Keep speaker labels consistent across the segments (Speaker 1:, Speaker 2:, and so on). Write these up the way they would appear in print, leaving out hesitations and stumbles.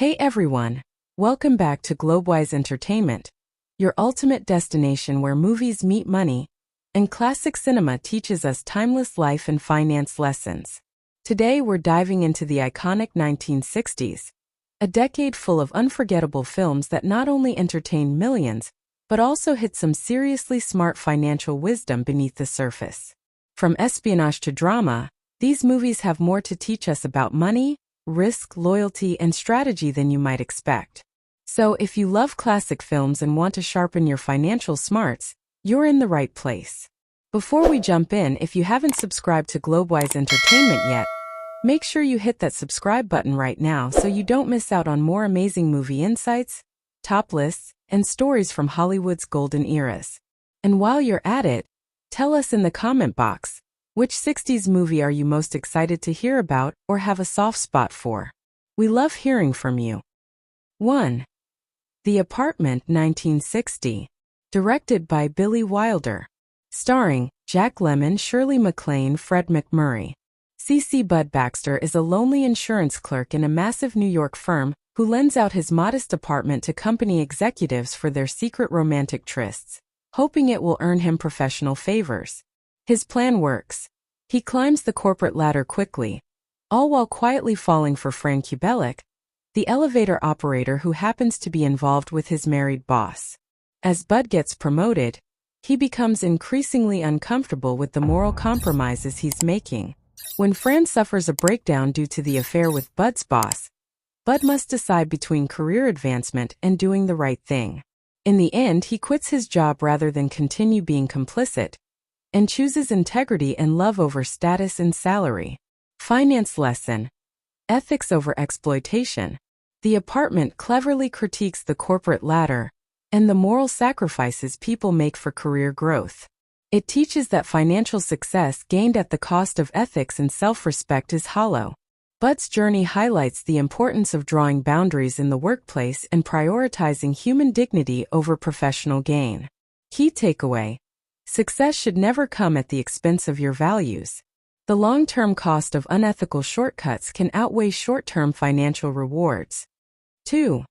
Speaker 1: Hey everyone! Welcome back to Globewise Entertainment, your ultimate destination where movies meet money, and classic cinema teaches us timeless life and finance lessons. Today we're diving into the iconic 1960s, a decade full of unforgettable films that not only entertained millions, but also hid some seriously smart financial wisdom beneath the surface. From espionage to drama, these movies have more to teach us about money, risk, loyalty, and strategy than you might expect. So if you love classic films and want to sharpen your financial smarts, you're in the right place. Before we jump in, if you haven't subscribed to Globewise Entertainment yet, make sure you hit that subscribe button right now so you don't miss out on more amazing movie insights, top lists, and stories from Hollywood's golden eras. And while you're at it, tell us in the comment box, which 60s movie are you most excited to hear about or have a soft spot for? We love hearing from you. 1. The Apartment, 1960. Directed by Billy Wilder. Starring Jack Lemmon, Shirley MacLaine, Fred MacMurray. C.C. Bud Baxter is a lonely insurance clerk in a massive New York firm who lends out his modest apartment to company executives for their secret romantic trysts, hoping it will earn him professional favors. His plan works. He climbs the corporate ladder quickly, all while quietly falling for Fran Kubelik, the elevator operator who happens to be involved with his married boss. As Bud gets promoted, he becomes increasingly uncomfortable with the moral compromises he's making. When Fran suffers a breakdown due to the affair with Bud's boss, Bud must decide between career advancement and doing the right thing. In the end, he quits his job rather than continue being complicit, and chooses integrity and love over status and salary. Finance lesson: ethics over exploitation. The Apartment cleverly critiques the corporate ladder and the moral sacrifices people make for career growth. It teaches that financial success gained at the cost of ethics and self-respect is hollow. Bud's journey highlights the importance of drawing boundaries in the workplace and prioritizing human dignity over professional gain. Key takeaway: success should never come at the expense of your values. The long-term cost of unethical shortcuts can outweigh short-term financial rewards. 2.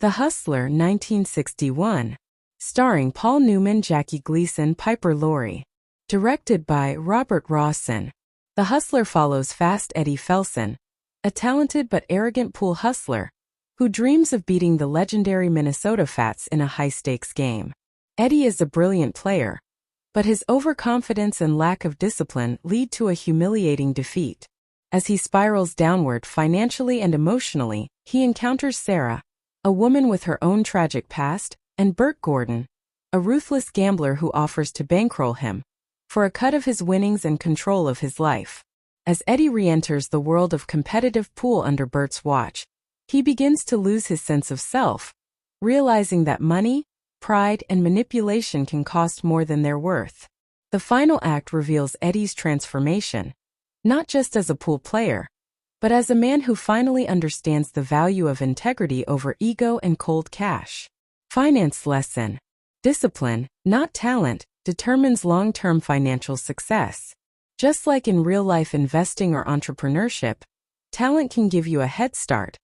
Speaker 1: The Hustler, 1961. Starring Paul Newman, Jackie Gleason, Piper Laurie. Directed by Robert Rawson. The Hustler follows Fast Eddie Felson, a talented but arrogant pool hustler who dreams of beating the legendary Minnesota Fats in a high-stakes game. Eddie is a brilliant player, but his overconfidence and lack of discipline lead to a humiliating defeat. As he spirals downward financially and emotionally, he encounters Sarah, a woman with her own tragic past, and Burt Gordon, a ruthless gambler who offers to bankroll him for a cut of his winnings and control of his life. As Eddie re-enters the world of competitive pool under Burt's watch, he begins to lose his sense of self, realizing that money, pride, and manipulation can cost more than they're worth. The final act reveals Eddie's transformation, not just as a pool player, but as a man who finally understands the value of integrity over ego and cold cash. Finance lesson: discipline, not talent, determines long-term financial success. Just like in real-life investing or entrepreneurship, talent can give you a head start,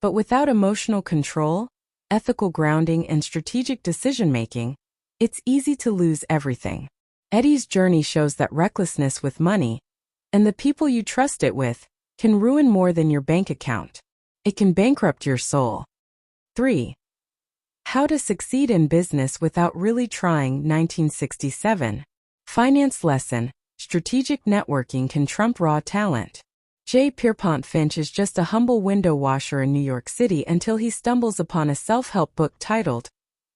Speaker 1: but without emotional control, ethical grounding, and strategic decision-making, it's easy to lose everything. Eddie's journey shows that recklessness with money, and the people you trust it with, can ruin more than your bank account. It can bankrupt your soul. 3. How to Succeed in Business Without Really Trying, 1967. Finance lesson: strategic networking can trump raw talent. J. Pierpont Finch is just a humble window washer in New York City until he stumbles upon a self-help book titled,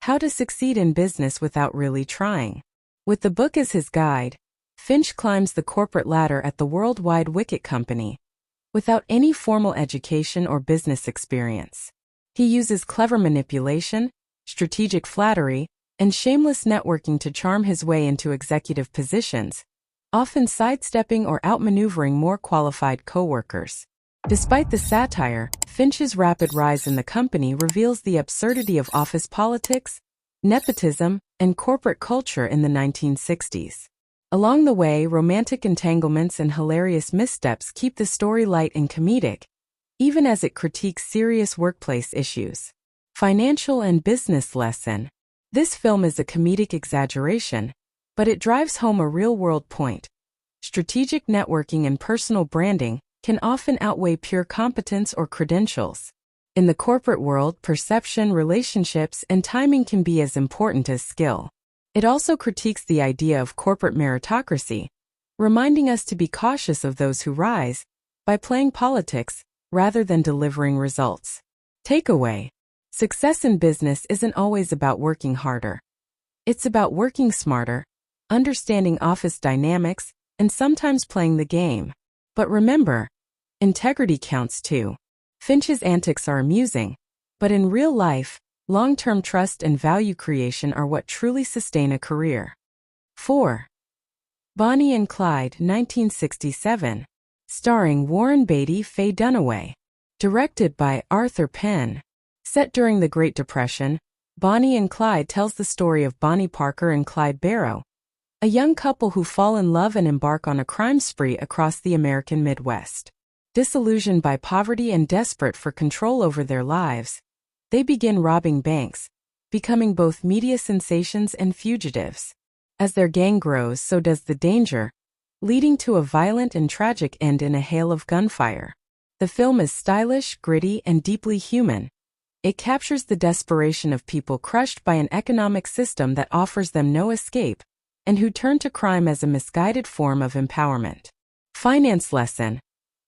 Speaker 1: How to Succeed in Business Without Really Trying. With the book as his guide, Finch climbs the corporate ladder at the worldwide Wicket Company, without any formal education or business experience. He uses clever manipulation, strategic flattery, and shameless networking to charm his way into executive positions, often sidestepping or outmaneuvering more qualified coworkers. Despite the satire, Finch's rapid rise in the company reveals the absurdity of office politics, nepotism, and corporate culture in the 1960s. Along the way, romantic entanglements and hilarious missteps keep the story light and comedic, even as it critiques serious workplace issues. Financial and business lesson. This film is a comedic exaggeration, but it drives home a real-world point. Strategic networking and personal branding can often outweigh pure competence or credentials. In the corporate world, perception, relationships, and timing can be as important as skill. It also critiques the idea of corporate meritocracy, reminding us to be cautious of those who rise by playing politics rather than delivering results. Takeaway: success in business isn't always about working harder. It's about working smarter, understanding office dynamics, and sometimes playing the game. But remember, integrity counts too. Finch's antics are amusing, but in real life, long-term trust and value creation are what truly sustain a career. 4. Bonnie and Clyde, 1967. Starring Warren Beatty, Faye Dunaway. Directed by Arthur Penn. Set during the Great Depression, Bonnie and Clyde tells the story of Bonnie Parker and Clyde Barrow, a young couple who fall in love and embark on a crime spree across the American Midwest. Disillusioned by poverty and desperate for control over their lives, they begin robbing banks, becoming both media sensations and fugitives. As their gang grows, so does the danger, leading to a violent and tragic end in a hail of gunfire. The film is stylish, gritty, and deeply human. It captures the desperation of people crushed by an economic system that offers them no escape, and who turn to crime as a misguided form of empowerment. Finance lesson: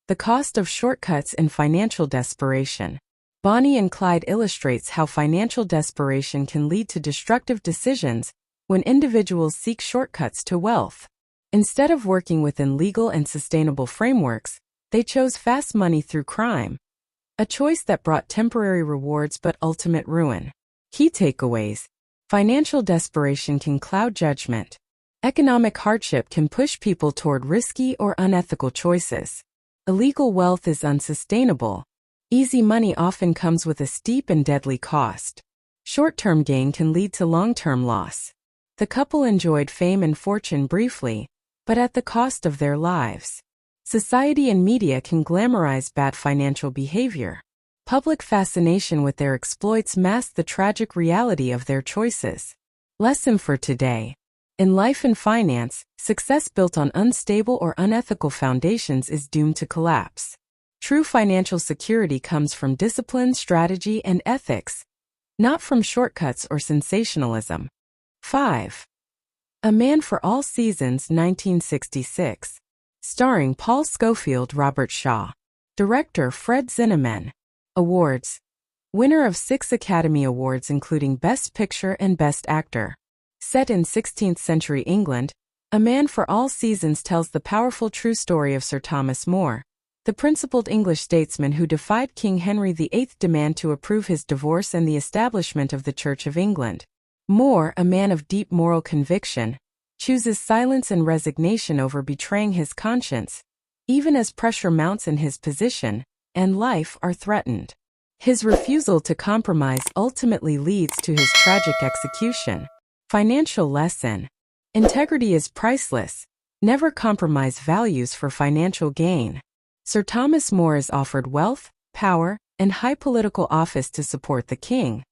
Speaker 1: the cost of shortcuts and financial desperation. Bonnie and Clyde illustrates how financial desperation can lead to destructive decisions when individuals seek shortcuts to wealth. Instead of working within legal and sustainable frameworks, they chose fast money through crime, a choice that brought temporary rewards but ultimate ruin. Key takeaways: financial desperation can cloud judgment. Economic hardship can push people toward risky or unethical choices. Illegal wealth is unsustainable. Easy money often comes with a steep and deadly cost. Short-term gain can lead to long-term loss. The couple enjoyed fame and fortune briefly, but at the cost of their lives. Society and media can glamorize bad financial behavior. Public fascination with their exploits masks the tragic reality of their choices. Lesson for today: in life and finance, success built on unstable or unethical foundations is doomed to collapse. True financial security comes from discipline, strategy, and ethics, not from shortcuts or sensationalism. 5. A Man for All Seasons, 1966. Starring Paul Scofield, Robert Shaw. Director Fred Zinnemann. Awards: winner of 6 Academy Awards including Best Picture and Best Actor. Set in 16th century England, A Man for All Seasons tells the powerful true story of Sir Thomas More, the principled English statesman who defied King Henry VIII's demand to approve his divorce and the establishment of the Church of England. More, a man of deep moral conviction, chooses silence and resignation over betraying his conscience, even as pressure mounts in his position and life are threatened. His refusal to compromise ultimately leads to his tragic execution. Financial lesson: integrity is priceless. Never compromise values for financial gain. Sir Thomas More is offered wealth, power, and high political office to support the king,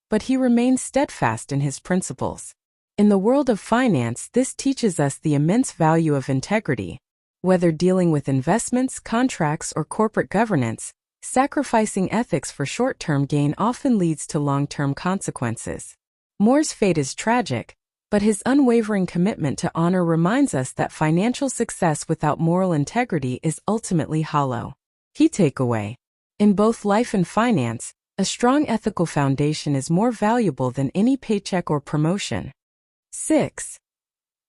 Speaker 1: but he remains steadfast in his principles. In the world of finance, this teaches us the immense value of integrity. Whether dealing with investments, contracts, or corporate governance, sacrificing ethics for short-term gain often leads to long-term consequences. More's fate is tragic, but his unwavering commitment to honor reminds us that financial success without moral integrity is ultimately hollow. Key takeaway: in both life and finance, a strong ethical foundation is more valuable than any paycheck or promotion. 6.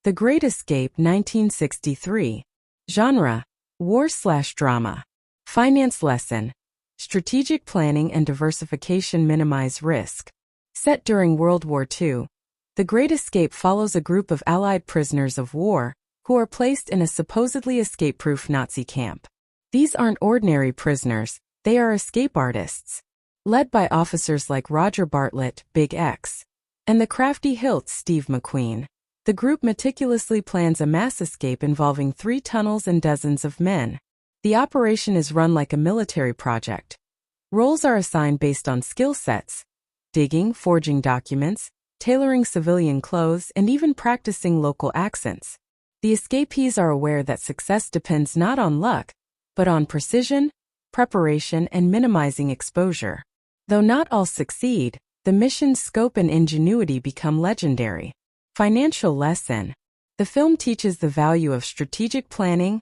Speaker 1: The Great Escape, 1963. Genre: war/drama. Finance lesson: strategic planning and diversification minimize risk. Set during World War II, The Great Escape follows a group of Allied prisoners of war who are placed in a supposedly escape-proof Nazi camp. These aren't ordinary prisoners, they are escape artists. Led by officers like Roger Bartlett, Big X, and the crafty hilt Steve McQueen, the group meticulously plans a mass escape involving 3 tunnels and dozens of men. The operation is run like a military project. Roles are assigned based on skill sets: digging, forging documents, tailoring civilian clothes, and even practicing local accents. The escapees are aware that success depends not on luck, but on precision, preparation, and minimizing exposure. Though not all succeed, the mission's scope and ingenuity become legendary. Financial lesson. The film teaches the value of strategic planning,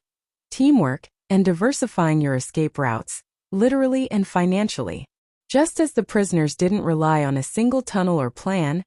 Speaker 1: teamwork, and diversifying your escape routes, literally and financially. Just as the prisoners didn't rely on a single tunnel or plan,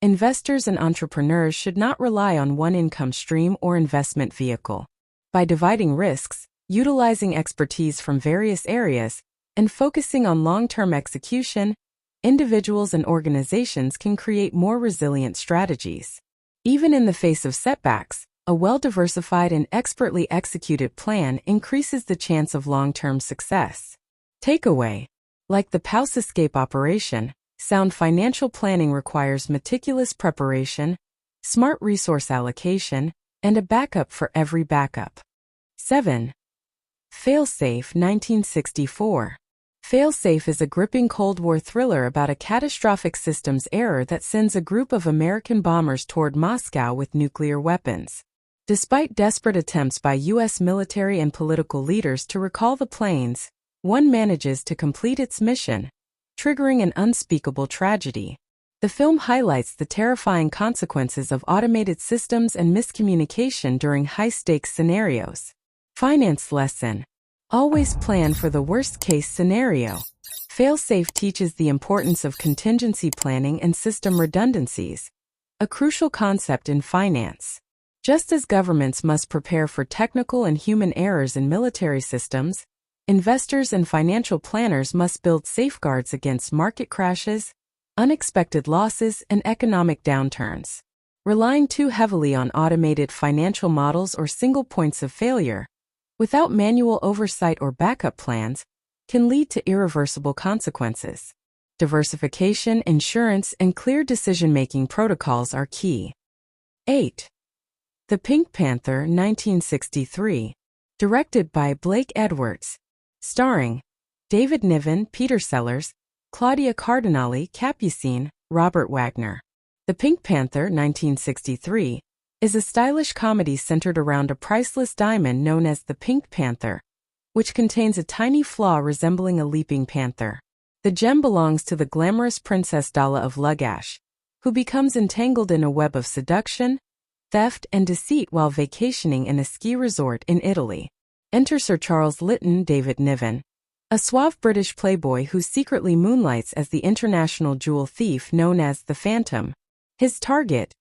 Speaker 1: investors and entrepreneurs should not rely on one income stream or investment vehicle. By dividing risks, utilizing expertise from various areas, and focusing on long-term execution, individuals and organizations can create more resilient strategies. Even in the face of setbacks, a well-diversified and expertly executed plan increases the chance of long-term success. Takeaway. Like the Pause escape operation, sound financial planning requires meticulous preparation, smart resource allocation, and a backup for every backup. 7. Failsafe, 1964. Failsafe is a gripping Cold War thriller about a catastrophic systems error that sends a group of American bombers toward Moscow with nuclear weapons. Despite desperate attempts by U.S. military and political leaders to recall the planes, one manages to complete its mission, triggering an unspeakable tragedy. The film highlights the terrifying consequences of automated systems and miscommunication during high-stakes scenarios. Finance lesson. Always plan for the worst-case scenario. Failsafe teaches the importance of contingency planning and system redundancies, a crucial concept in finance. Just as governments must prepare for technical and human errors in military systems, investors and financial planners must build safeguards against market crashes, unexpected losses, and economic downturns. Relying too heavily on automated financial models or single points of failure, without manual oversight or backup plans, can lead to irreversible consequences. Diversification, insurance, and clear decision-making protocols are key. 8. The Pink Panther, 1963. Directed by Blake Edwards. Starring David Niven, Peter Sellers, Claudia Cardinale, Capucine, Robert Wagner. The Pink Panther, 1963, is a stylish comedy centered around a priceless diamond known as the Pink Panther, which contains a tiny flaw resembling a leaping panther. The gem belongs to the glamorous Princess Dala of Lagash, who becomes entangled in a web of seduction, theft, and deceit while vacationing in a ski resort in Italy. Enter Sir Charles Lytton, David Niven, a suave British playboy who secretly moonlights as the international jewel thief known as the Phantom. His target,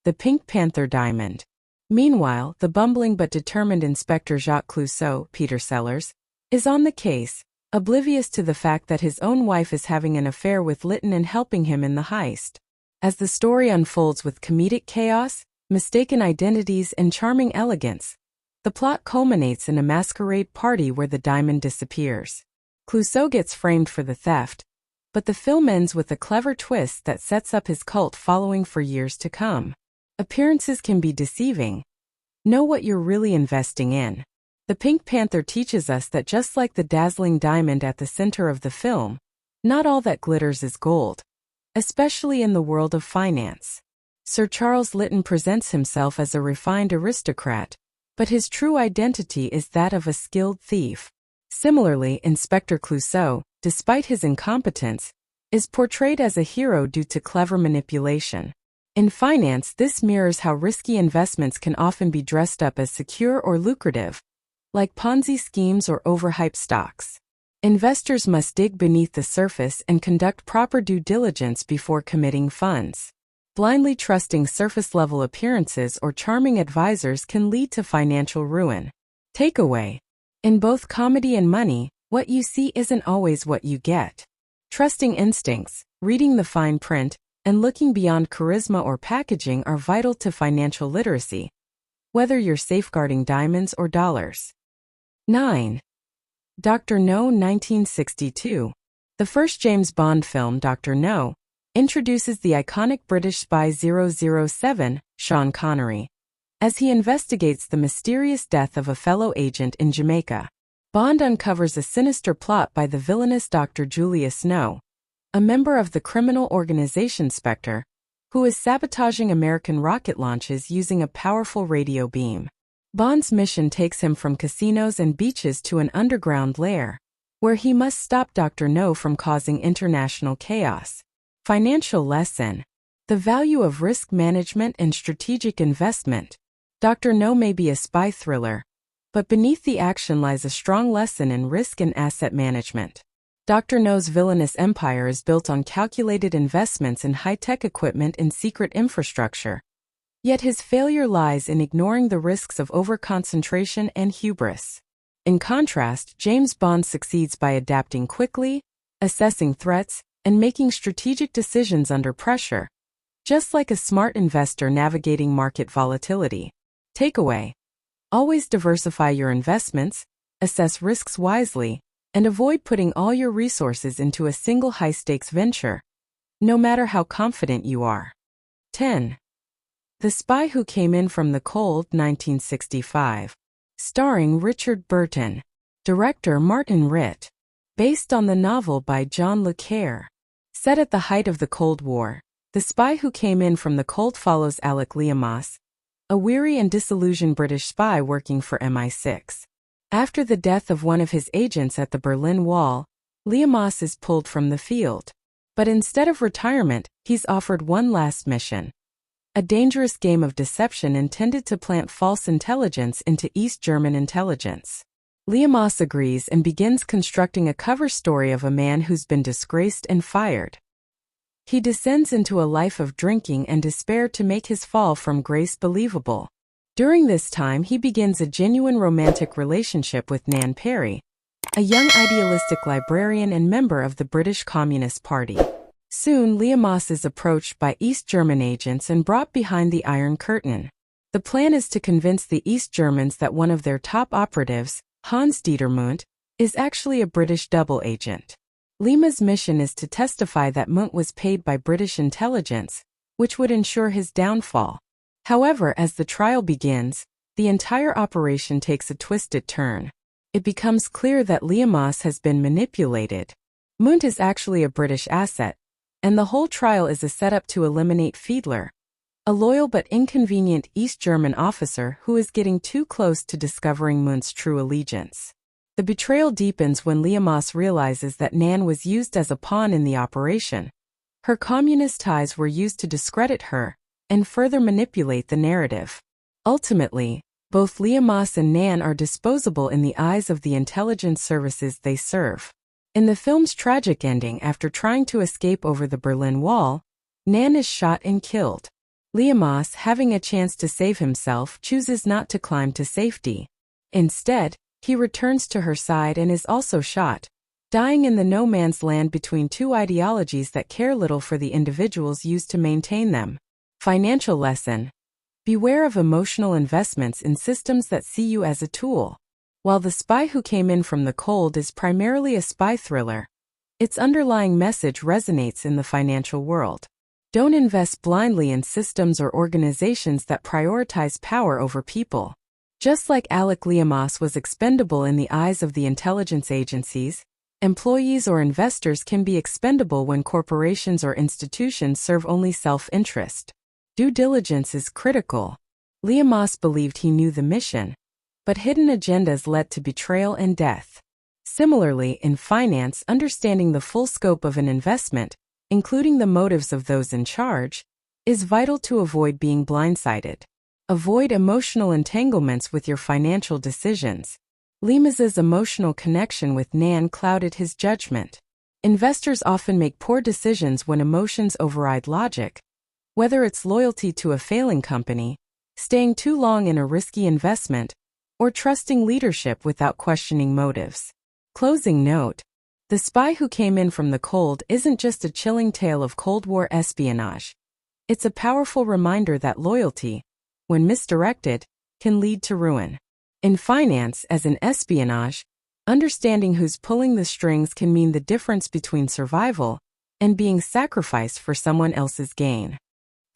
Speaker 1: the Pink Panther diamond. Meanwhile, the bumbling but determined Inspector Jacques Clouseau, Peter Sellers, is on the case, oblivious to the fact that his own wife is having an affair with Lytton and helping him in the heist. As the story unfolds with comedic chaos, mistaken identities, and charming elegance, the plot culminates in a masquerade party where the diamond disappears. Clouseau gets framed for the theft, but the film ends with a clever twist that sets up his cult following for years to come. Appearances can be deceiving. Know what you're really investing in. The Pink Panther teaches us that just like the dazzling diamond at the center of the film, not all that glitters is gold, especially in the world of finance. Sir Charles Lytton presents himself as a refined aristocrat, but his true identity is that of a skilled thief. Similarly, Inspector Clouseau, despite his incompetence, is portrayed as a hero due to clever manipulation. In finance, this mirrors how risky investments can often be dressed up as secure or lucrative, like Ponzi schemes or overhyped stocks. Investors must dig beneath the surface and conduct proper due diligence before committing funds. Blindly trusting surface-level appearances or charming advisors can lead to financial ruin. Takeaway. In both comedy and money, what you see isn't always what you get. Trusting instincts, reading the fine print, and looking beyond charisma or packaging are vital to financial literacy, whether you're safeguarding diamonds or dollars. 9. Dr. No, 1962. The first James Bond film, Dr. No, introduces the iconic British spy 007, Sean Connery, as he investigates the mysterious death of a fellow agent in Jamaica. Bond uncovers a sinister plot by the villainous Dr. Julia Snow, a member of the criminal organization Spectre, who is sabotaging American rocket launches using a powerful radio beam. Bond's mission takes him from casinos and beaches to an underground lair, where he must stop Dr. No from causing international chaos. Financial lesson: the value of risk management and strategic investment. Dr. No may be a spy thriller, but beneath the action lies a strong lesson in risk and asset management. Dr. No's villainous empire is built on calculated investments in high-tech equipment and secret infrastructure. Yet his failure lies in ignoring the risks of overconcentration and hubris. In contrast, James Bond succeeds by adapting quickly, assessing threats, and making strategic decisions under pressure, just like a smart investor navigating market volatility. Takeaway: always diversify your investments, assess risks wisely, and avoid putting all your resources into a single high-stakes venture, no matter how confident you are. 10. The Spy Who Came In From the Cold, 1965. Starring Richard Burton. Director Martin Ritt. Based on the novel by John le Carré. Set at the height of the Cold War, The Spy Who Came In From the Cold follows Alec Liamas, a weary and disillusioned British spy working for MI6. After the death of one of his agents at the Berlin Wall, Liamas is pulled from the field. But instead of retirement, he's offered one last mission: a dangerous game of deception intended to plant false intelligence into East German intelligence. Liamas agrees and begins constructing a cover story of a man who's been disgraced and fired. He descends into a life of drinking and despair to make his fall from grace believable. During this time, he begins a genuine romantic relationship with Nan Perry, a young idealistic librarian and member of the British Communist Party. Soon, Liamas is approached by East German agents and brought behind the Iron Curtain. The plan is to convince the East Germans that one of their top operatives, Hans-Dieter Mundt, is actually a British double agent. Lima's mission is to testify that Mundt was paid by British intelligence, which would ensure his downfall. However, as the trial begins, the entire operation takes a twisted turn. It becomes clear that Liamas has been manipulated. Mundt is actually a British asset, and the whole trial is a setup to eliminate Fiedler, a loyal but inconvenient East German officer who is getting too close to discovering Mundt's true allegiance. The betrayal deepens when Liamas realizes that Nan was used as a pawn in the operation. Her communist ties were used to discredit her and further manipulate the narrative. Ultimately, both Liamas and Nan are disposable in the eyes of the intelligence services they serve. In the film's tragic ending, after trying to escape over the Berlin Wall, Nan is shot and killed. Liamas, having a chance to save himself, chooses not to climb to safety. Instead, he returns to her side and is also shot, dying in the no man's land between two ideologies that care little for the individuals used to maintain them. Financial lesson: beware of emotional investments in systems that see you as a tool. While The Spy Who Came In From the Cold is primarily a spy thriller, its underlying message resonates in the financial world. Don't invest blindly in systems or organizations that prioritize power over people. Just like Alec Liamas was expendable in the eyes of the intelligence agencies, employees or investors can be expendable when corporations or institutions serve only self-interest. Due diligence is critical. Liamas believed he knew the mission, but hidden agendas led to betrayal and death. Similarly, in finance, understanding the full scope of an investment, including the motives of those in charge, is vital to avoid being blindsided. Avoid emotional entanglements with your financial decisions. Limas's emotional connection with Nan clouded his judgment. Investors often make poor decisions when emotions override logic, whether it's loyalty to a failing company, staying too long in a risky investment, or trusting leadership without questioning motives. Closing note: The Spy Who Came In From the Cold isn't just a chilling tale of Cold War espionage. It's a powerful reminder that loyalty, when misdirected, can lead to ruin. In finance, as in espionage, understanding who's pulling the strings can mean the difference between survival and being sacrificed for someone else's gain.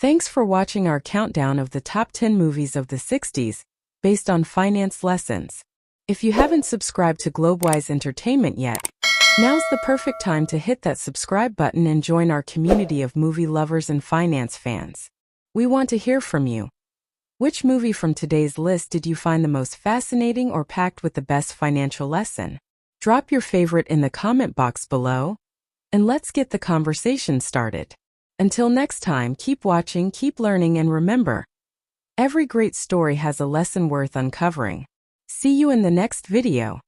Speaker 1: Thanks for watching our countdown of the top 10 movies of the 60s, based on finance lessons. If you haven't subscribed to Globewise Entertainment yet, now's the perfect time to hit that subscribe button and join our community of movie lovers and finance fans. We want to hear from you. Which movie from today's list did you find the most fascinating or packed with the best financial lesson? Drop your favorite in the comment box below, and let's get the conversation started. Until next time, keep watching, keep learning, and remember, every great story has a lesson worth uncovering. See you in the next video.